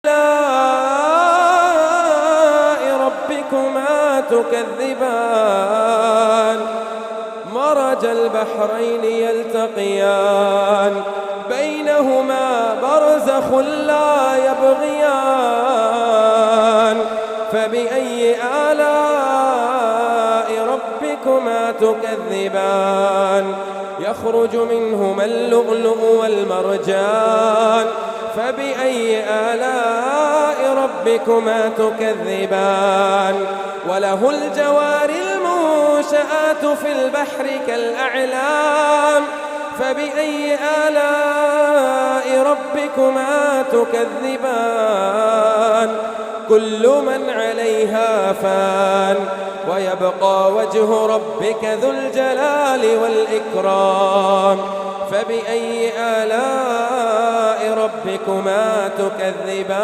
آلاء ربكما تكذبان مرج البحرين يلتقيان بينهما برزخ لا يبغيان فبأي آلاء ربكما تكذبان يخرج منهما اللؤلؤ والمرجان فبأي آلاء ربكما تكذبان وله الجوار المنشآت في البحر كالأعلام فبأي آلاء ربكما تكذبان كل من عليها فان ويبقى وجه ربك ذو الجلال والإكرام فبأي آلاء ربكما تكذبان